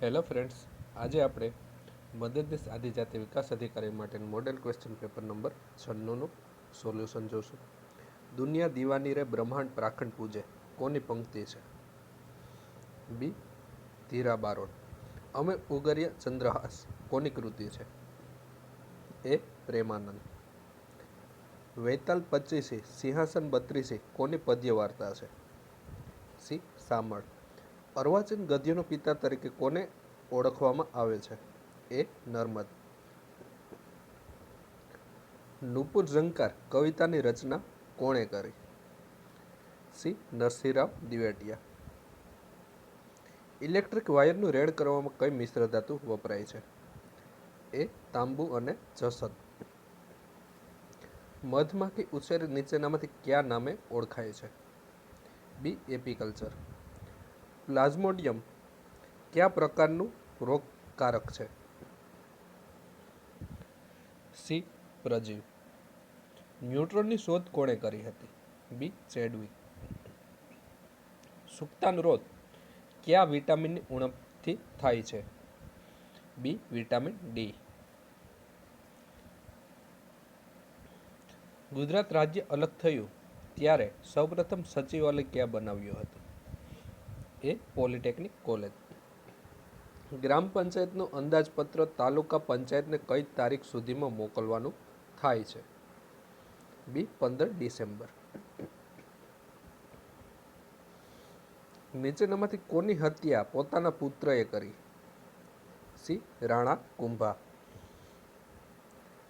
Hello friends, આજે આપણે મદદનીશ આદિજાતિ વિકાસ અધિકારી માટેનું મોડેલ ક્વેશ્ચન પેપર નંબર 96નું સોલ્યુશન જોશું. દુનિયા દીવાની રે બ્રહ્માંડ પ્રાખંડ પૂજે કોની પંક્તિ છે? બી. ધીરા બારોટ. અમે ઉગર્યા ચંદ્રહાસ કોની કૃતિ છે? એ. પ્રેમાનંદ. વૈતાલ 25 સિંહાસન 32 કોની પદ્ય વાર્તા છે? સી. સામળ. અર્વાચીન ગદ્યનો પિતા તરીકે કોને ઓળખવામાં આવે છે? એ. નર્મદ. નુપુર ઝંકાર કવિતાની રચના કોણે કરી? C. Narsinhrao Divetia. Electric વાયરનું red કરવામાં કઈ મિશ્ર ધાતુ વપરાય છે? એ. તાંબુ અને જસત. મધમાખી ઉછેર નીચેનામાંથી કયા નામે ઓળખાય છે? બી. એપીકલ્ચર. પ્લાઝ્મોડિયમ કયા પ્રકારનું રોગકારક છે? સી. પ્રજીવ. ન્યુટ્રોનની શોધ કોણે કરી હતી? બી. ચેડવિક. સુક્તાનુરોધ કયા વિટામિનની ઉણપથી થાય છે? બી. Vitamin D. ગુજરાત રાજ્ય અલગ થયું ત્યારે સૌપ્રથમ સચિવાલય ક્યાં બનાવ્યું હતું? એ. Polytechnic college. ગ્રામ પંચાયતનું અંદાજપત્ર તાલુકા પંચાયતને કઈ તારીખ સુધીમાં મોકલવાનું થાય છે? બી. 15 ડિસેમ્બર. નીચેનામાંથી કોની હત્યા પોતાના પુત્રએ કરી? સી. રાણા કુંભા.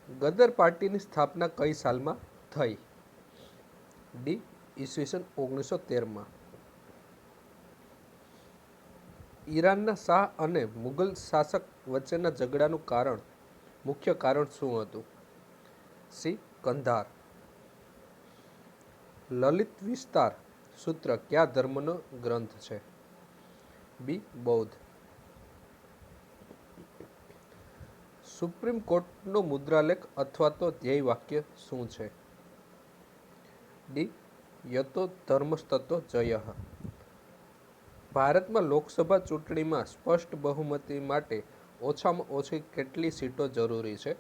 ગદર પાર્ટીની સ્થાપના કઈ સાલમાં થઈ? ડી. ઈસવીસન 1913માં. ઈરાનના શાહ અને મુગલ શાસક વચ્ચેના ઝઘડાનું મુખ્ય કારણ શું હતું? સી. કંધાર. લલિત વિસ્તાર સૂત્ર કયા ધર્મનો ગ્રંથ છે? બી. બૌદ્ધ. સુપ્રીમ કોર્ટનો મુદ્રાલેખ અથવા તો ધ્યેય વાક્ય શું છે? ડી. યતો ધર્મસ્તતો જયઃ. ભારતમાં લોકસભા ચૂંટણીમાં સ્પષ્ટ બહુમતી માટે ઓછામાં ઓછી કેટલી સીટો જરૂરી છે?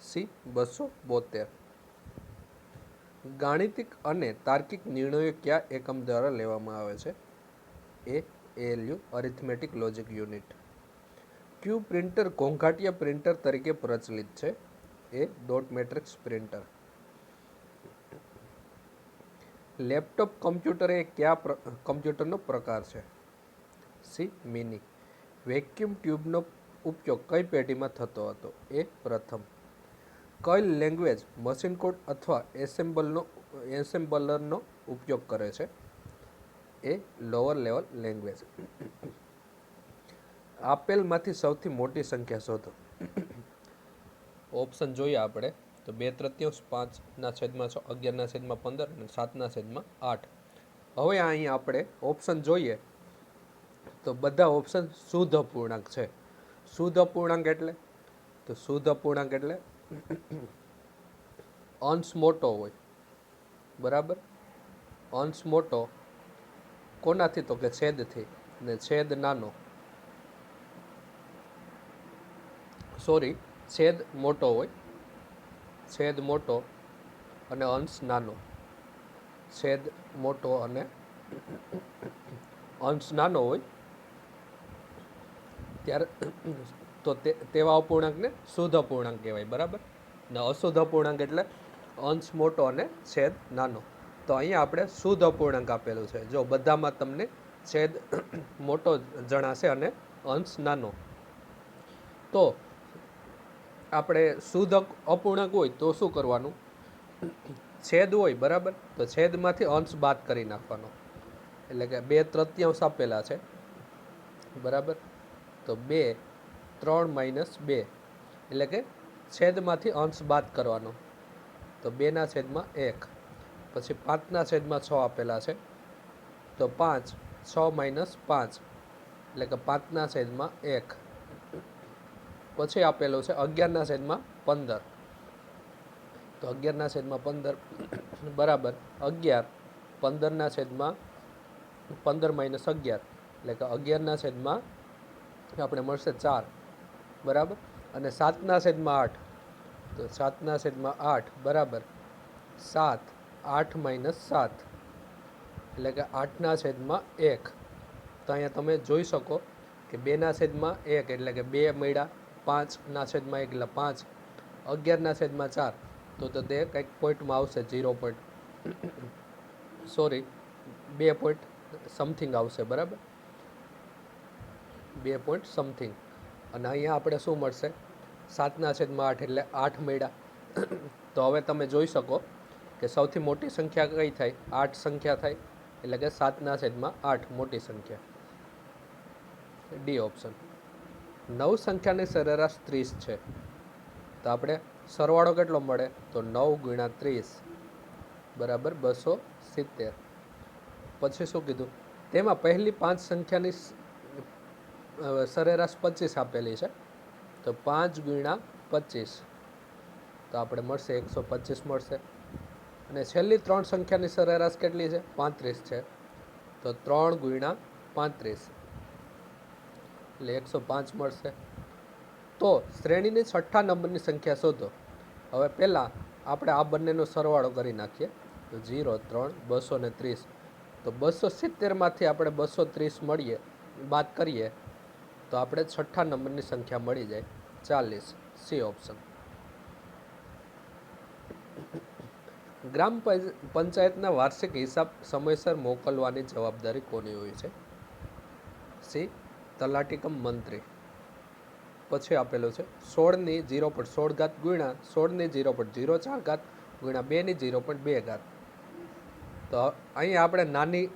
સી. 272. ગાણિતિક અને તાર્કિક નિર્ણયો કયા એકમ દ્વારા લેવામાં આવે છે? A. ALU arithmetic logic unit. ક્યુ પ્રિન્ટર ઘોંઘાટિયા પ્રિન્ટર તરીકે પ્રચલિત છે? A. Dot matrix printer. Laptop computer એ કયા કમ્પ્યુટરનો પ્રકાર છે? સી. મિની. વેક્યુમ ટ્યુબનો ઉપયોગ કઈ પેઢીમાં થતો હતો? એ. પ્રથમ. કઈ લેંગ્વેજ મશીન કોડ અથવા એસેમ્બલરનો ઉપયોગ કરે છે? એ. Lower level language. આપેલમાંથી સૌથી મોટી સંખ્યા શોધો. ઓપ્શન જોઈએ આપણે તો 2/3, 5/6, 11/15 અને 7/8. હવે અહીં આપણે ઓપ્શન જોઈએ તો બધા ઓપ્શન શુદ્ધ અપૂર્ણાંક છે. શુદ્ધ અપૂર્ણાંક એટલે અંશ મોટો હોય, બરાબર. અંશ મોટો કોનાથી તો કે છેદથી, ને છેદ નાનો છેદ મોટો હોય, છેદ મોટો અને અંશ નાનો. છેદ મોટો અને અંશ નાનો હોય ત્યારે તો તેવા અપૂર્ણાંકને શુદ્ધ અપૂર્ણાંક કહેવાય, બરાબર. ને અશુદ્ધ અપૂર્ણાંક એટલે અંશ મોટો અને છેદ નાનો. તો અહીંયા આપણે શુદ્ધ અપૂર્ણાંક આપેલું છે. જો બધામાં તમને છેદ મોટો જણાશે અને અંશ નાનો. તો આપણે શુદ્ધ અપૂર્ણાંક હોય તો શું કરવાનું? છેદ હોય, બરાબર, તો છેદમાંથી અંશ બાદ કરી નાખવાનો. એટલે કે 2/3 આપેલા છે, બરાબર. તો 2 3 - 2 એટલે કે છેદમાંથી અંશ બાદ કરવાનો. તો 2/1. પછી 5/6 આપેલા છે, તો 5 6 - 5 એટલે કે 5/1. પછી આપેલું છે 11/15. તો 11/15 બરાબર 11. 15/15 - 11 એટલે કે 11/15. આપણે મળશે 4 બરાબર. અને 7/8, તો 7/8 બરાબર 7, 8 - 7 એટલે કે 8/1. તો અહીંયા તમે જોઈ શકો કે 2/1 એટલે કે 2 મળ્યા, 5/1 એટલે 5, 11/4 તો તે કંઈક પોઈન્ટમાં આવશે 0 પોઈન્ટ, સોરી 2 પોઈન્ટ સમથિંગ આવશે બરાબર, 2 પોઈન્ટ સમથિંગ. અને અહીંયા આપણે શું મળશે 7/8 એટલે 8 મળ્યા. તો હવે તમે જોઈ શકો કે સૌથી મોટી સંખ્યા કઈ થાય, 8 સંખ્યા થાય, એટલે કે 7/8 મોટી સંખ્યા, ડી ઓપ્શન. 9 સંખ્યાની સરેરાશ 30 છે, તો આપણે સરવાળો કેટલો મળે, તો 9 × 30 બરાબર 270. પછી શું કીધું, તેમાં પહેલી 5 સંખ્યાની સરેરાશ 25 આપેલી છે, તો 5 × 25 તો આપણે મળશે 125 મળશે. અને છેલ્લી 3 સંખ્યાની સરેરાશ કેટલી છે, 35 છે, તો 3 × 35 એટલે 105 મળશે. તો શ્રેણીની 6ઠ્ઠા નંબરની સંખ્યા શોધો. હવે પહેલાં આપણે આ બંનેનો સરવાળો કરી નાખીએ, તો 0, 3, 230. તો 270માંથી આપણે 230 મળીએ, બાદ કરીએ, તો આપણે 6ઠ્ઠા નંબરની સંખ્યા મળી જાય 40, સી ઓપ્શન. ગ્રામ પંચાયતના વાર્ષિક હિસાબ સમયસર મોકલવાની જવાબદારી કોની હોય છે, સી તલાટી કમ મંત્રી. પછી આપેલું છે 16/0.16 ગુણ્યા 16/0.04 ગુણ્યા 2/0.2. તો અહીંયા આપણે નાની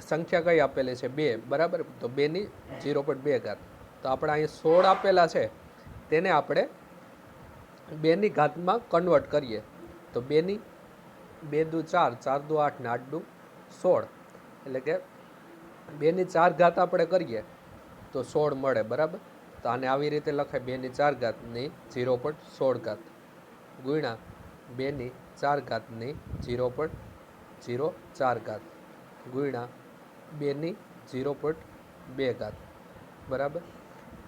સંખ્યા કઈ આપેલી છે, 2 બરાબર, તો 2/0.2. તો આપણે અહીં 16 આપેલા છે, તેને આપણે 2ની ઘાતમાં કન્વર્ટ કરીએ, તો 2 દુ 4, 4 દુ 8 ને 8 દુ 16, એટલે કે 2ની 4 ઘાત આપણે કરીએ તો 16 મળે બરાબર. તો આને આવી રીતે લખાય, 2ની 4 ઘાતની 0.16 ગુણ્યા 2ની 4 ઘાતની 0.04 ગુણ્યા 2ની 0.2 બરાબર.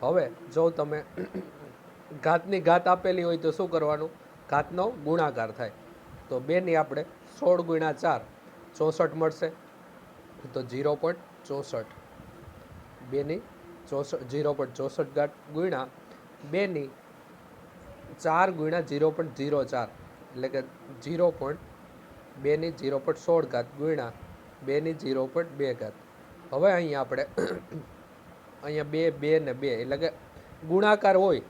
હવે જો તમે ઘાતની ઘાત આપેલી હોય તો શું કરવાનું, ઘાતનો ગુણાકાર થાય. તો 2ની આપણે 16 × 4 64 મળશે, તો 0.64, 2ની 0.64 ગુણ્યા 2ની 4 ગુણ્યા 0.04 એટલે કે 2ની 0.16 ગુણ્યા 2ની 0.2. હવે અહીંયા આપણે અહીંયા 2, 2 ને 2 એટલે કે ગુણાકાર હોય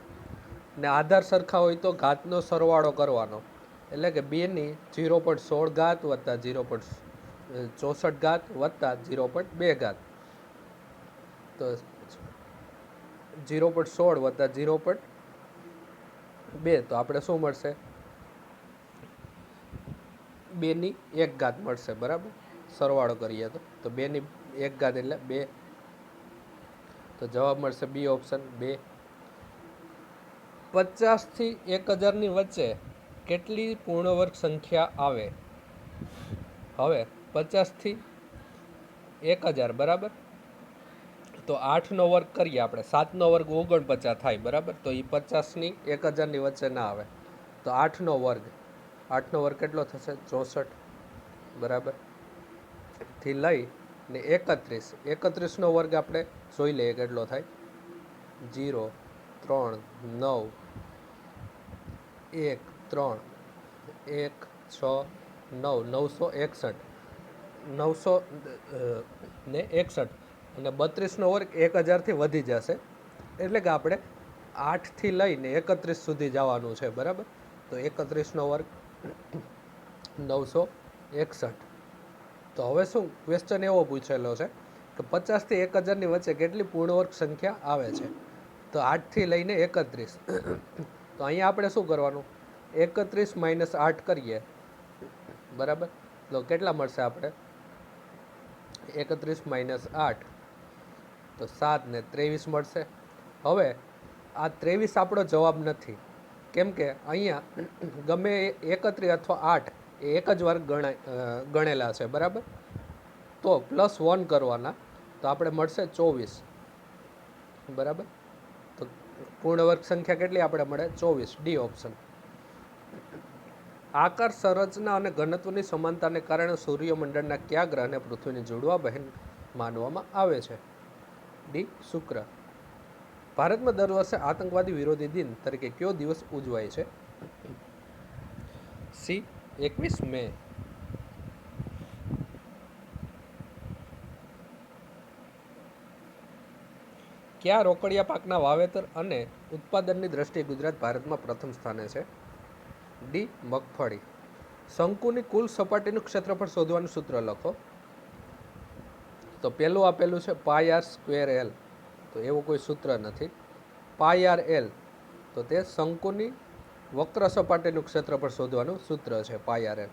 ને આધાર સરખા હોય તો ઘાતનો સરવાળો કરવાનો, એટલે કે 2ની 0.16 વત્તા 0.64 વત્તા 0.2. તો 0.16 વત્તા 0.2 તો આપણે શું મળશે, 2ની 1 મળશે બરાબર. સરવાળો કરીએ તો 2ની 1 એટલે 2, તો જવાબ મળશે બી ઓપ્શન 2. 50 થી 1000 ની વચ્ચે કેટલી પૂર્ણવર્ગ સંખ્યા આવે. હવે 50 થી 1000 બરાબર, તો 8નો વર્ગ કરીએ આપણે, 7નો વર્ગ 49 થાય બરાબર. તો એ 50ની 1000ની વચ્ચે ના આવે. તો 8નો વર્ગ કેટલો થશે, 64 બરાબર. થી લઈ ને 31નો વર્ગ આપણે જોઈ લઈએ કેટલો થાય, 0, 3, 9, 1, 3, 1, 6, 9, 961, 961. અને 32નો વર્ગ 1000થી વધી જશે, એટલે કે આપણે 8થી લઈને 31 સુધી જવાનું છે બરાબર. તો 31નો વર્ગ 961. તો હવે શું ક્વેશ્ચન એવો પૂછેલો છે કે 50 થી 1000ની વચ્ચે કેટલી પૂર્ણવર્ગ સંખ્યા આવે છે, તો 8થી લઈને 31. તો અહીંયા આપણે શું કરવાનું, 31 - 8 કરીએ બરાબર. તો કેટલા મળશે આપણે, 31 - 8 તો 7 ને 23 મળશે. હવે આ 23 આપણો જવાબ નથી, કેમ કે અહીંયા ગમે 31 અથવા 8 એ એક જ વાર ગણેલા છે બરાબર. તો +1 કરવાના, તો આપણે મળશે 24 બરાબર. પૂર્ણ વર્ગ સંખ્યા કેટલી આપણે મળે? 24. D option. આકાર, સંરચના અને ઘનત્વની સમાનતાને કારણે સૂર્યમંડળના કયા ગ્રહને પૃથ્વીની જોડવા બહેન માનવામાં આવે છે? ડી શુક્ર. ભારતમાં દર વર્ષે આતંકવાદી વિરોધી દિન તરીકે કયો દિવસ ઉજવાય છે? સી 21 મે. કયા રોકડિયા પાકના વાવેતર અને ઉત્પાદનની દ્રષ્ટિએ ગુજરાત ભારતમાં પ્રથમ સ્થાને છે? ડી મગફળી. શંકુની કુલ સપાટીનું ક્ષેત્રફળ શોધવાનું સૂત્ર લખો. તો પહેલું આપેલું છે પાઈ આર સ્ક્વેર એલ. તો એવું કોઈ સૂત્ર નથી. પાઈ આર એલ તો તે શંકુની વક્ર સપાટીનું ક્ષેત્રફળ શોધવાનું સૂત્ર છે, પાઈ આર એલ.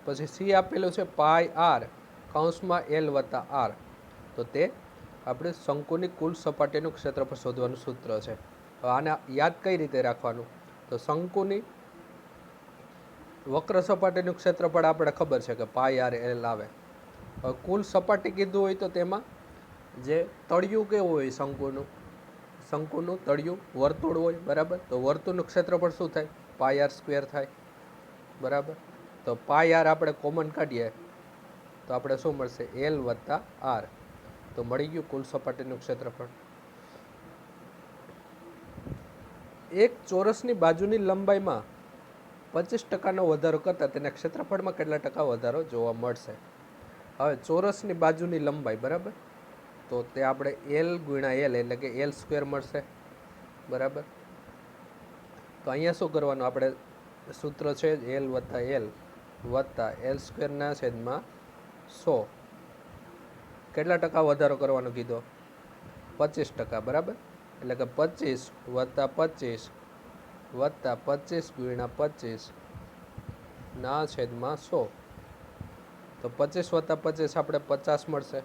પછી સી આપેલું છે પાઈ આર કૌંસમાં એલ વત્તા આર. તો તે આપણે શંકુની કુલ સપાટીનું ક્ષેત્રફળ શોધવાનું સૂત્ર છે. હવે આને યાદ કઈ રીતે રાખવાનું? તો શંકુની વક્ર સપાટીનું ક્ષેત્રફળ આપણે ખબર છે કે પાઈ આર એલ આવે. હવે કુલ સપાટી કીધું હોય તો તેમાં જે તળિયું કેવું હોય શંકુનું તળિયું વર્તુળ હોય, બરાબર. તો વર્તુળનું ક્ષેત્રફળ શું થાય? પાઈ આર સ્ક્વેર થાય, બરાબર. તો પાઈ આર આપણે કોમન કાઢીએ તો આપણે શું મળશે? એલ વત્તા આર. તો મળી ગયું કુલ સપાટીનું ક્ષેત્રફળ. એક ચોરસની બાજુની લંબાઈમાં 25% વધારો કરતાં તેના ક્ષેત્રફળમાં કેટલા ટકા વધારો જોવા મળશે? હવે ચોરસની બાજુની લંબાઈ, બરાબર. તો તે આપણે એલ ગુણ્યા એલ એટલે કે એલ સ્ક્વેર મળશે, બરાબર. તો અહીંયા શું કરવાનું? આપણે સૂત્ર છે એલ વત્તા એલ સ્ક્વેરના છેદમાં 100. કેટલા ટકા વધારો કરવાનો કીધો? 25%, બરાબર. એટલે કે 25 વત્તા 25 વત્તા 25 ગુણ્યા 25 ના છેદમાં 100. તો 25 વત્તા 25 આપણે 50 મળશે.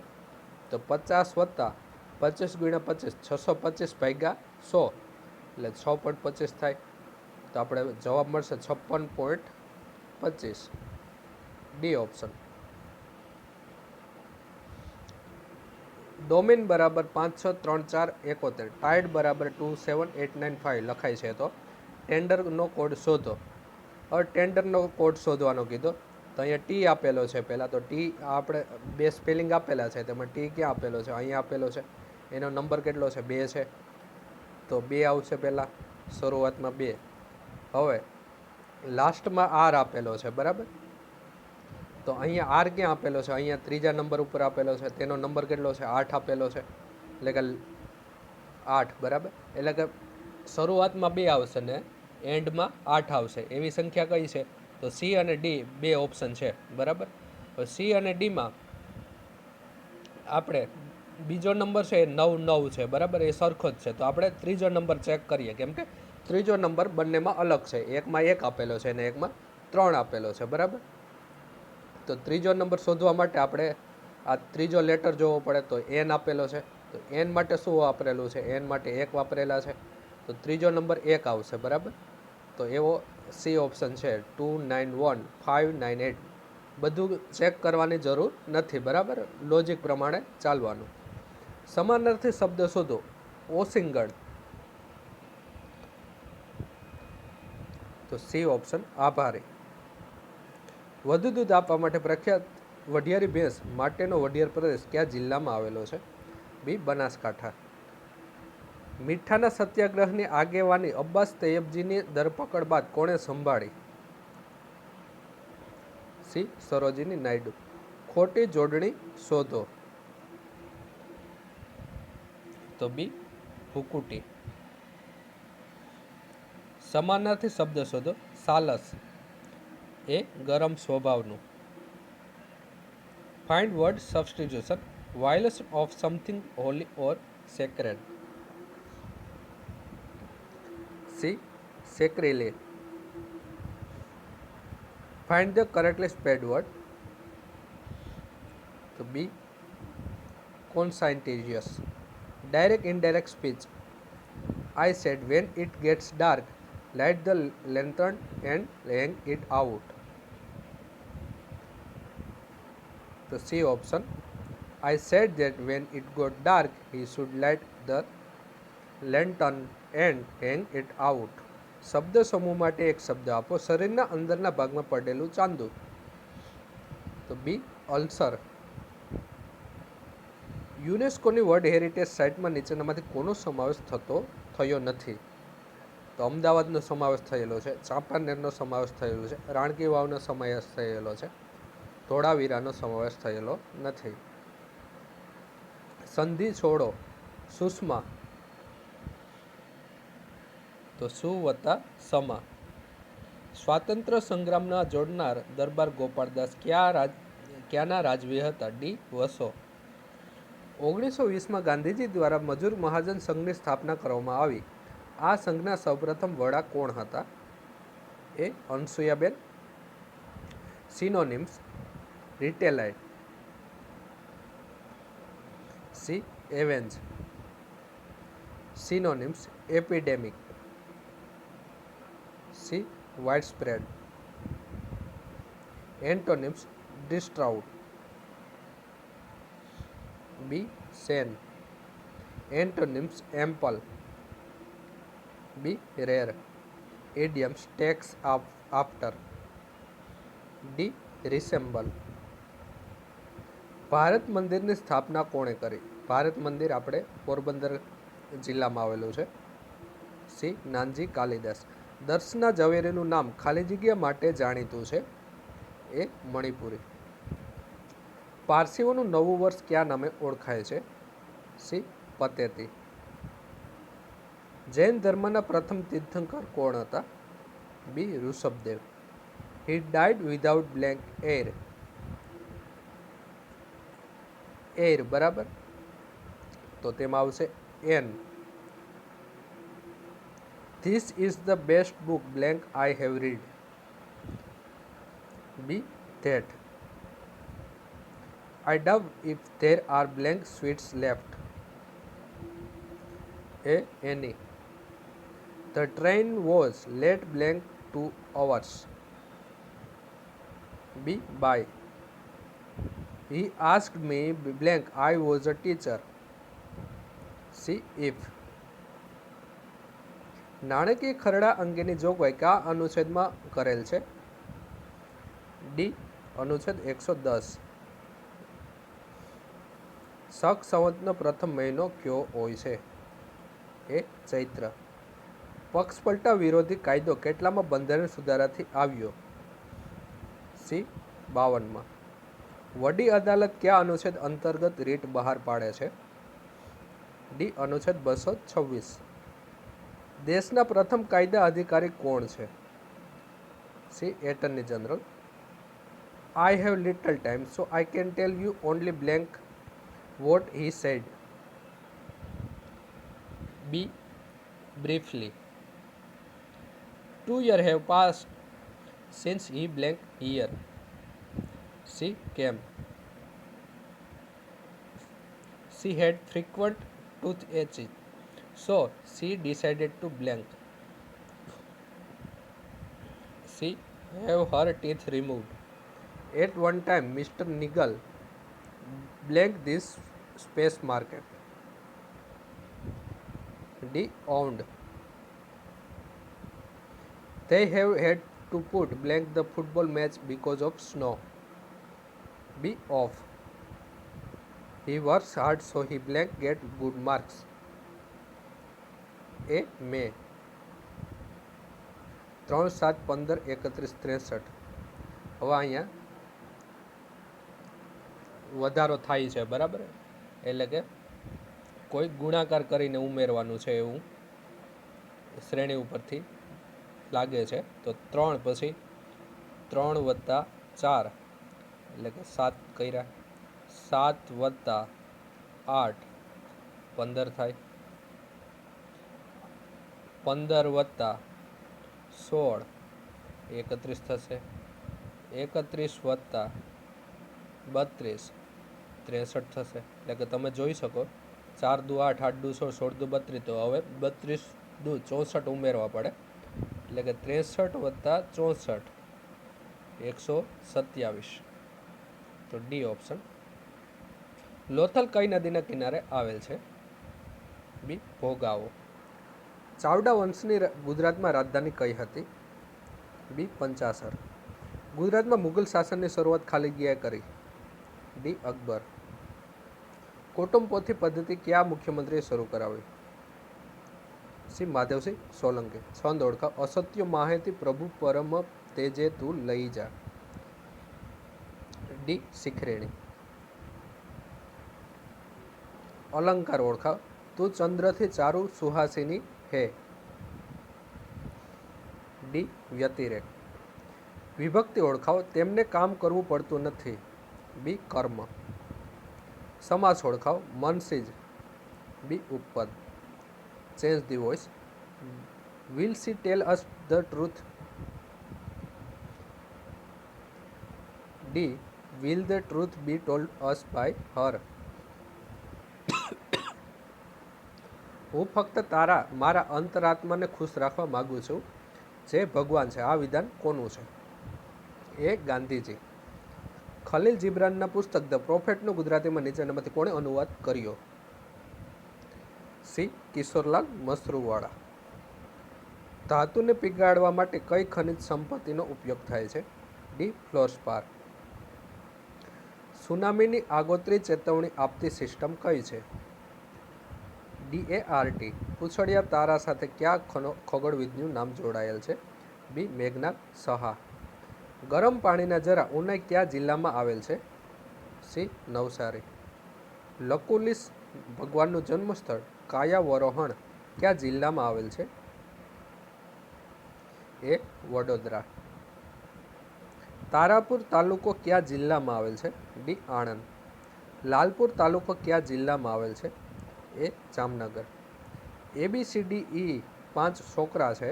તો 50 વત્તા 25 ગુણ્યા 25 625 ભાગ્યા 100 એટલે 6.25 થાય. તો આપણે જવાબ મળશે 56.25. D option. ડોમેન બરાબર 563471, ટાઇડ બરાબર 27895 લખાય છે. તો ટેન્ડરનો કોડ શોધો. હવે ટેન્ડરનો કોડ શોધવાનો કીધો. તો અહીંયા ટી આપેલો છે પહેલાં. તો ટી આપણે બે સ્પેલિંગ આપેલા છે, તેમાં ટી ક્યાં આપેલો છે? અહીંયા આપેલો છે. એનો નંબર કેટલો છે? 2 છે. તો 2 આવશે પહેલાં, શરૂઆતમાં 2. હવે લાસ્ટમાં આર આપેલો છે, બરાબર. તો અહીંયા આર ક્યાં આપેલો છે? અહીંયા ત્રીજા નંબર ઉપર આપેલો છે. તેનો નંબર કેટલો છે? 8 આપેલો છે. એટલે કે 8, બરાબર. એટલે કે શરૂઆતમાં 2 આવશે ને એન્ડમાં 8 આવશે. એવી સંખ્યા કઈ છે? તો સી અને ડી 2 ઓપ્શન છે, બરાબર. સી અને ડીમાં આપણે બીજો નંબર છે એ 9 છે, બરાબર. એ સરખો જ છે. તો આપણે ત્રીજો નંબર ચેક કરીએ, કેમ કે ત્રીજો નંબર બંનેમાં અલગ છે. એકમાં 1 આપેલો છે અને એકમાં 3 આપેલો છે, બરાબર. તો ત્રીજો નંબર શોધવા માટે આપણે આ ત્રીજો લેટર જોવો પડે. તો એન આપેલો છે. તો એન માટે શું વાપરેલું છે? એન માટે 1 વાપરેલા છે. તો ત્રીજો નંબર 1 આવશે, બરાબર. તો એવો સી ઓપ્શન છે 291598. બધું ચેક કરવાની જરૂર નથી, બરાબર. લોજિક પ્રમાણે ચાલવાનું. સમાનાર્થી શબ્દ શોધો. ઓસિંગળ. તો સી ઓપ્શન આભારી. વધુ દૂધ આપવા માટે પ્રખ્યાત વઢિયારી ભેંસ માટેનો વઢિયાર પ્રદેશ કયા જિલ્લામાં આવેલો છે? બી બનાસકાંઠા. મીઠાના સત્યાગ્રહની આગેવાની અબ્બાસ તૈયબજીની ધરપકડ બાદ કોણે સંભાળી? સી સરોજિની નાયડુ. ખોટી જોડણી શોધો. તો બી ભુકુટી. સમાનાર્થી શબ્દ શોધો. સાલસ એ ગરમ સ્વભાવનું. Find word substitution. Violation of something holy or sacred. C sacrilege. Find the correctly spelled word. તો B conscientious. Direct indirect speech. I said when it gets dark, light the lantern and hang it out. The C option. I said that when it got dark, he should light the lantern and hang it out. શબ્દ સમૂહ માટે એક શબ્દ આપો. શરીરના અંદરના ભાગમાં પડેલું ચાંદુ. તો બી અલ્સર. યુનેસ્કોની વર્લ્ડ હેરિટેજ સાઇટમાં નીચેનામાંથી કોનો સમાવેશ થયો નથી? તો અમદાવાદનો સમાવેશ થયેલો છે, ચાંપાનેરનો સમાવેશ થયેલો છે, રાણકી વાવનો સમાવેશ થયેલો છે, ધોળાવીરાનો સમાવેશ થયેલો નથી. સંધિ છોડો. સુષ્મા. તો સુ વત્તા સમા. સ્વાતંત્ર્ય સંગ્રામના જોડનાર દરબાર ગોપાળદાસ ક્યાંના રાજવી હતા? ડી વસો. 1920માં ગાંધીજી દ્વારા મજૂર મહાજન સંઘની સ્થાપના કરવામાં આવી. આ સંઘના સૌપ્રથમ વડા કોણ હતા? A Anasuyaben. Synonyms. Retaliate. C avenge. Synonyms. Epidemic. C widespread. Antonyms. Distraught. B sane. Antonyms. Ample. B rare. Idioms. Takes after. D resemble. Bharat મંદિરની સ્થાપના કોણે કરી? ભારત મંદિર આપણે પોરબંદર જિલ્લામાં આવેલું છે. સી નાનજી કાલિદાસ. દર્શના ઝવેરીનું નામ ખાલી જગ્યા માટે જાણીતું છે. એ મણિપુરી. પારસીઓનું નવું વર્ષ કયા નામે ઓળખાય છે? સી પતેતી. જૈન ધર્મના પ્રથમ તીર્થંકર કોણ હતા? B Rishabhdev. He died without blank heir. Heir બરાબર. તો તેમાં આવશે an. This is the best book blank I have read. B that. I doubt if there are blank sweets left. A. Any. The train was late blank 2 hours. B. By. He asked me blank I was a teacher. C. If. નાણાકીય ખરડા અંગેની જોગવાઈ કયા અનુચ્છેદમાં કરેલ છે? D અનુચ્છેદ 110. શક સંવતનો પ્રથમ મહિનો કયો હોય છે? એ ચૈત્ર. પક્ષપલટા વિરોધી કાયદો કેટલામાં બંધારણ સુધારાથી આવ્યો? સી 52માં. વડી અદાલત કયા અનુચ્છેદ અંતર્ગત રીટ બહાર પાડે છે? ડી અનુચ્છેદ 226. દેશના પ્રથમ કાયદા અધિકારી કોણ છે? C attorney general. I have little time, so I can tell you only blank what he said. B. Briefly. 2 years have passed since he blank here. C. Came. She had frequent toothaches, so she decided to blank. C. Have her teeth removed. At one time, Mr. Nigel blanked this space market. D. Owned. They have had to put blank the football match because of snow. B. Off. He works hard so he blank get good marks. A. May. 3, 7, 15, 31, 63. હવે અહીંયા વધારો થાય છે બરાબર, એટલે કે કોઈ ગુણાકાર કરીને ઉમેરવાનું છે એવું શ્રેણી ઉપરથી લાગે છે. તો 3 પછી 3 + 4 એટલે કે 7 કર્યા. 7 + 8 15 થાય. 15 + 16 31 થશે. 31 + 32 63 થશે. એટલે કે તમે જોઈ શકો 4 દુ 8, 8 દુ 16, 16 દુ 32. તો હવે 32 દુ 64 ઉમેરવા પડે, એટલે કે 63 + 64 127. તો ડી ઓપ્શન. લોથલ કઈ નદીના કિનારે આવેલ છે? બી ભોગાવો. ચાવડા વંશની ગુજરાતમાં રાજધાની કઈ હતી? બી પંચાસર. ગુજરાતમાં મુગલ શાસનની શરૂઆત ખાલીગીએ કરી? ડી અકબર. કુટુંબ પોથી પદ્ધતિ કયા મુખ્યમંત્રીએ શરૂ કરાવી? સી માધવસિંહ સોલંકી. છંદ ઓળખાવ. અસત્ય માહિતી પ્રભુ પરમ તેજે તું લઈ જા. ડી શિખરેણી. અલંકાર ઓળખાવ. તું ચંદ્રથી ચારુ સુહાસિની હે. ડી વ્યતિરેક. વિભક્તિ ઓળખાવ. તેમને કામ કરવું પડતું નથી. બી કર્મ. સમાસ ઓળખાવ. મનસીજ. બી ઉપપદ. Change the voice. Will C tell us the truth? D will the truth be told us by her? હું ફક્ત મારા અંતરાત્માને ખુશ રાખવા માગું છું, જે ભગવાન છે. આ વિધાન કોનું છે? એ ગાંધીજી. ખલીલ જીબ્રાનના પુસ્તક ધ પ્રોફેટનો ગુજરાતીમાં નીચેનામાંથી કોણે અનુવાદ કર્યો? સી કિશોરલાલ મસરૂવાળા. ધાતુને પીગાળવા માટે કઈ ખનિજ સંપત્તિનો ઉપયોગ થાય છે? ડી ફ્લોરસ્પાર. સુનામીની આગોતરી ચેતવણી આપતી સિસ્ટમ કઈ છે? DART. પૂછડિયા તારા સાથે કયા ખગોળવિદનું નામ જોડાયેલ છે? બી મેઘનાથ સહા. ગરમ પાણીના જરા ઉનાઈ કયા જિલ્લામાં આવેલ છે? સી નવસારી. લકુલિસ ભગવાનનું જન્મસ્થળ કાયાવરોહણ કયા જિલ્લામાં આવેલ છે? એ વડોદરા. તારાપુર તાલુકો કયા જિલ્લામાં આવેલ છે? ડી આણંદ. લાલપુર તાલુકો કયા જિલ્લામાં આવેલ છે? એ જામનગર. ABCDE 5 છોકરા છે,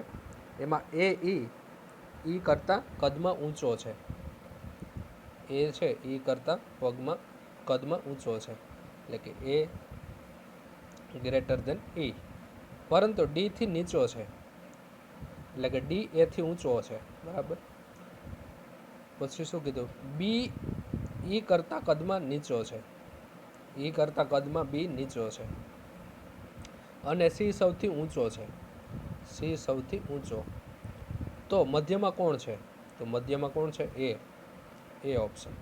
એમાં ઈ કરતાં કદમાં ઊંચો છે. એ છે ઈ કરતાં કદમાં ઊંચો છે, એટલે કે એ ગ્રેટર ધેન ઈ, પરંતુ ડી થી નીચો છે, એટલે કે ડી એથી ઊંચો છે. બરાબર. પછી શું કીધું? બી ઈ કરતાં કદમાં નીચો છે. ઈ કરતાં કદમાં બી નીચો છે. અને સી સૌથી ઊંચો છે. સી સૌથી ઊંચો. તો મધ્યમાં કોણ છે? તો મધ્યમાં કોણ છે? એ ઓપ્શન.